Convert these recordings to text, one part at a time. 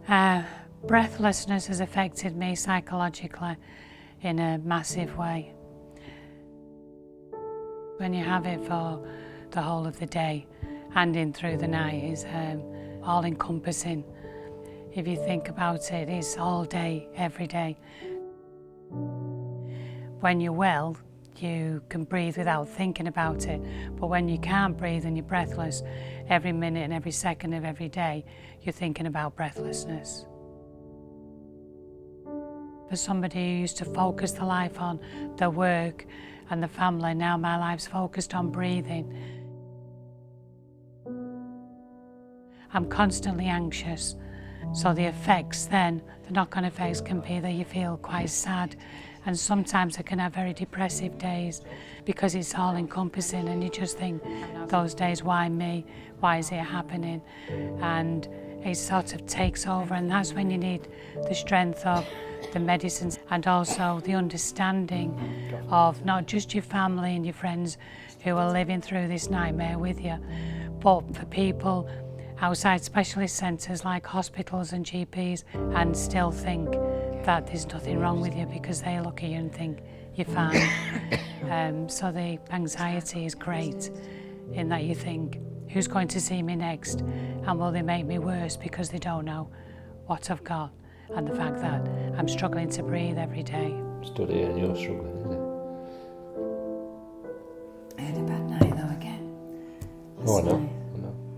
Breathlessness has affected me psychologically in a massive way. When you have it for the whole of the day and in through the night, is all encompassing. If you think about it, it's all day, every day. When you're well, you can breathe without thinking about it, but when you can't breathe and you're breathless, every minute and every second of every day, you're thinking about breathlessness. For somebody who used to focus their life on their work and the family, now my life's focused on breathing. I'm constantly anxious, so the effects then, the knock-on effects can be that you feel quite sad, and sometimes I can have very depressive days because it's all encompassing and you just think those days, why me? Why is it happening? And it sort of takes over, and that's when you need the strength of the medicines and also the understanding of not just your family and your friends who are living through this nightmare with you, but for people outside specialist centres like hospitals and GPs and still think that there's nothing wrong with you because they look at you and think you're fine. So the anxiety is great in that you think, who's going to see me next, and will they make me worse because they don't know what I've got, and the fact that I'm struggling to breathe every day. Study and you're struggling, isn't it? I had a bad night though again. Oh, I know.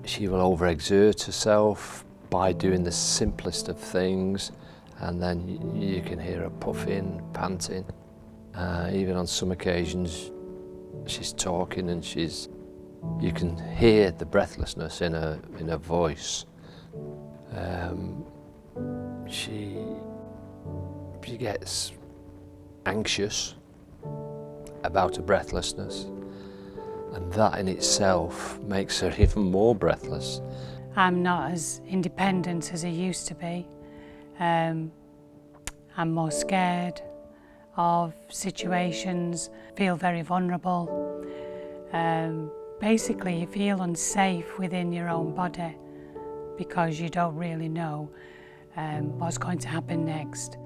She will overexert herself by doing the simplest of things, and then you can hear her puffing, panting. Even on some occasions, she's talking and you can hear the breathlessness in her voice. She gets anxious about her breathlessness, and that in itself makes her even more breathless. I'm not as independent as I used to be. I'm more scared of situations, feel very vulnerable. Basically, you feel unsafe within your own body because you don't really know what's going to happen next.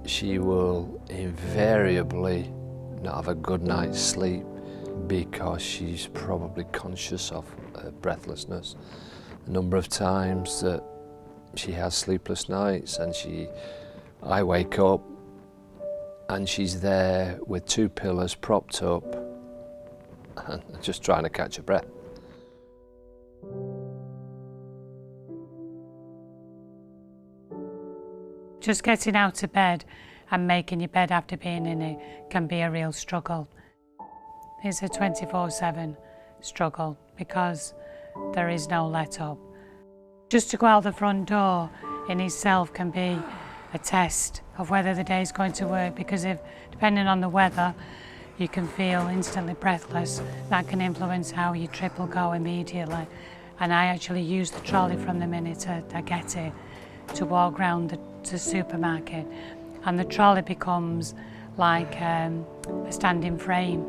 She will invariably not have a good night's sleep because she's probably conscious of breathlessness. A number of times that she has sleepless nights, and I wake up and she's there with 2 pillows propped up and just trying to catch her breath. Just getting out of bed and making your bed after being in it can be a real struggle. It's a 24/7 struggle because there is no let up. Just to go out the front door in itself can be a test of whether the day is going to work, because if, depending on the weather, you can feel instantly breathless. That can influence how your trip will go immediately. And I actually use the trolley from the minute I get it to walk round the supermarket, and the trolley becomes like a standing frame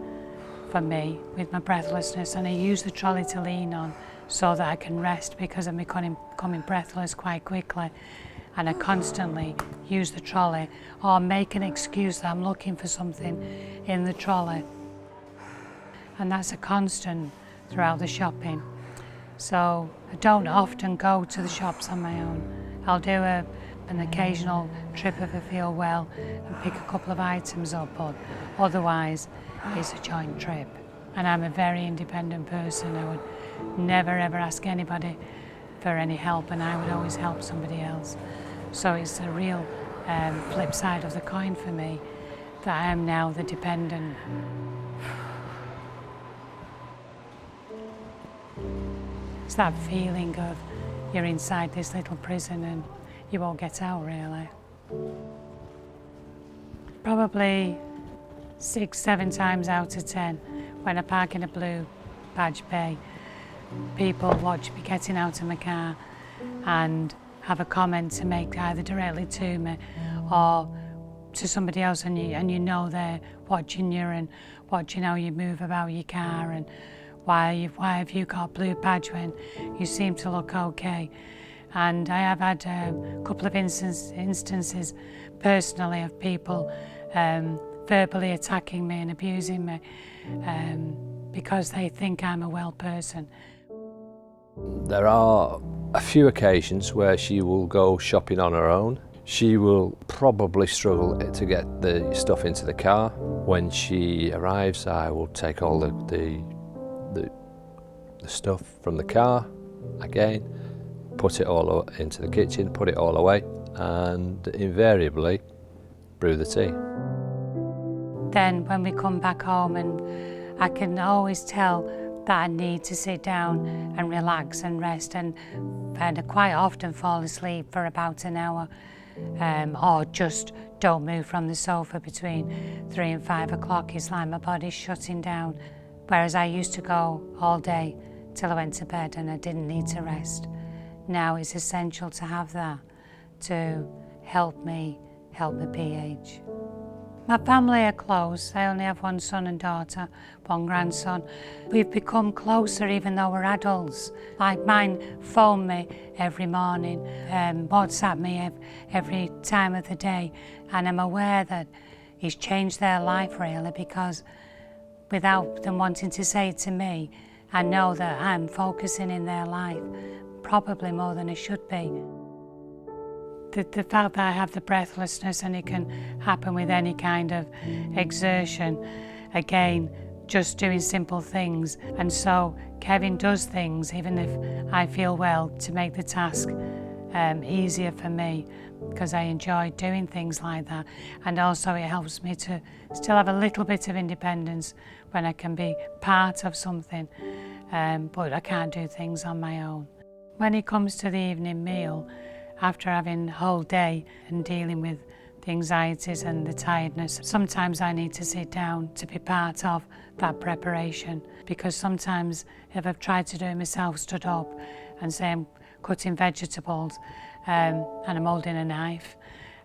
for me with my breathlessness, and I use the trolley to lean on so that I can rest because I'm becoming breathless quite quickly, and I constantly use the trolley or make an excuse that I'm looking for something in the trolley, and that's a constant throughout the shopping. So I don't often go to the shops on my own. I'll do an occasional trip if I feel well and pick a couple of items up, but otherwise it's a joint trip. And I'm a very independent person. I would never ever ask anybody for any help, and I would always help somebody else. So it's a real flip side of the coin for me that I am now the dependent. It's that feeling of you're inside this little prison and you won't get out, really. Probably 6-7 times out of 10, when I park in a blue badge bay, people watch me getting out of my car and have a comment to make either directly to me or to somebody else, and you know they're watching you and watching how you move about your car and why have you got a blue badge when you seem to look okay? And I have had a couple of instances personally of people verbally attacking me and abusing me because they think I'm a well person. There are a few occasions where she will go shopping on her own. She will probably struggle to get the stuff into the car. When she arrives, I will take all the stuff from the car, again, put it all into the kitchen, put it all away, and invariably brew the tea. Then when we come back home, and I can always tell that I need to sit down and relax and rest, and I quite often fall asleep for about an hour, or just don't move from the sofa between 3 and 5 o'clock. It's like my body's shutting down, whereas I used to go all day till I went to bed and I didn't need to rest. Now it's essential to have that to help me help the PH. My family are close. I only have one son and daughter, one grandson. We've become closer even though we're adults. Like mine phone me every morning, WhatsApp me every time of the day, and I'm aware that he's changed their life really, because without them wanting to say it to me, I know that I'm focusing in their life, probably more than I should be. The fact that I have the breathlessness, and it can happen with any kind of exertion, again, just doing simple things. And so Kevin does things, even if I feel well, to make the task easier for me, because I enjoy doing things like that. And also it helps me to still have a little bit of independence when I can be part of something, but I can't do things on my own. When it comes to the evening meal, after having a whole day and dealing with the anxieties and the tiredness, sometimes I need to sit down to be part of that preparation, because sometimes if I've tried to do it myself, stood up and say I'm cutting vegetables and I'm holding a knife,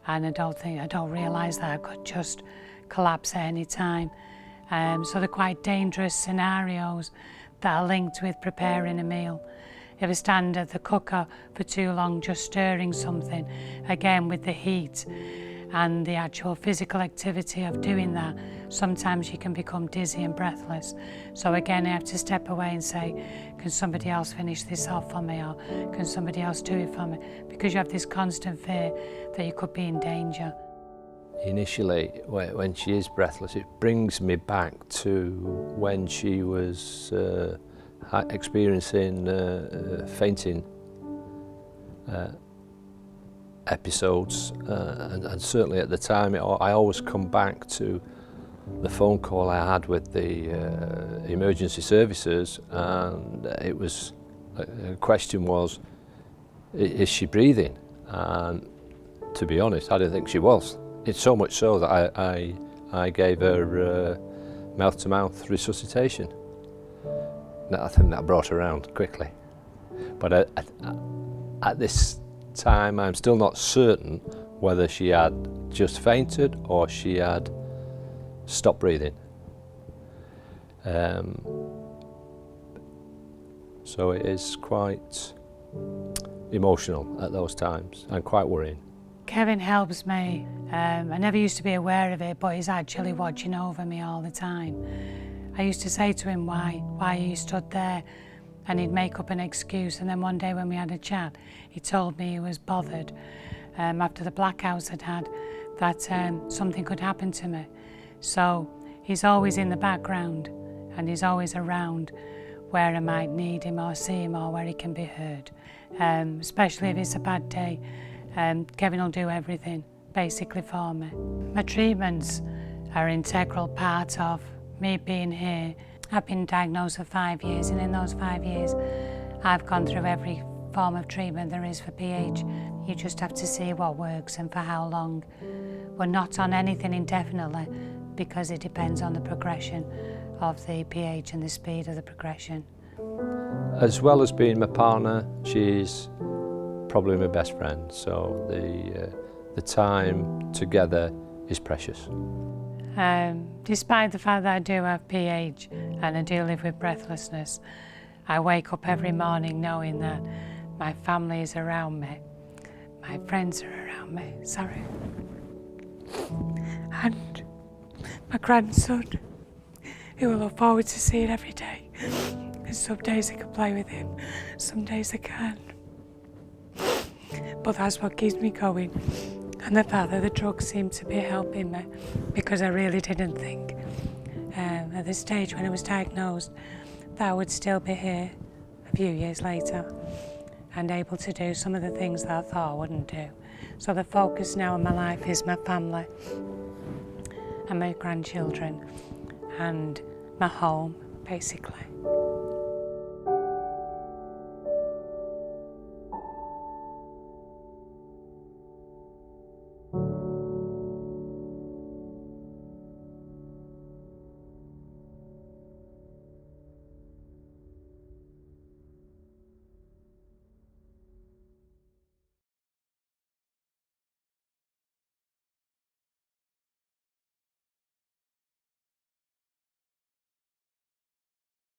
and I don't realise that I could just collapse at any time. So they're quite dangerous scenarios that are linked with preparing a meal. If I stand at the cooker for too long just stirring something, again with the heat and the actual physical activity of doing that, sometimes you can become dizzy and breathless. So again, I have to step away and say, can somebody else finish this off for me, or can somebody else do it for me? Because you have this constant fear that you could be in danger. Initially, when she is breathless, it brings me back to when she was experiencing fainting episodes, and certainly at the time I always come back to the phone call I had with the emergency services, and it was the question was, is she breathing? And to be honest, I didn't think she was. It's so much so that I gave her mouth-to-mouth resuscitation. I think that brought her around quickly. But at this time, I'm still not certain whether she had just fainted or she had stopped breathing. So it is quite emotional at those times and quite worrying. Kevin helps me. I never used to be aware of it, but he's actually watching over me all the time. I used to say to him, why are you stood there? And he'd make up an excuse. And then one day when we had a chat, he told me he was bothered after the blackouts I'd had, that something could happen to me. So he's always in the background, and he's always around where I might need him or see him, or where he can be heard. Especially if it's a bad day, Kevin will do everything basically for me. My treatments are an integral part of me being here. I've been diagnosed for 5 years, and in those 5 years I've gone through every form of treatment there is for PH. You just have to see what works and for how long. We're not on anything indefinitely, because it depends on the progression of the PH and the speed of the progression. As well as being my partner, she's probably my best friend, so the time together is precious. Despite the fact that I do have PH and I do live with breathlessness, I wake up every morning knowing that my family is around me, my friends are around me, and my grandson, who I look forward to seeing every day. And some days I can play with him, some days I can't. But that's what keeps me going. And the fact that the drugs seem to be helping me, because I really didn't think at the stage when I was diagnosed that I would still be here a few years later and able to do some of the things that I thought I wouldn't do. So the focus now in my life is my family and my grandchildren and my home, basically.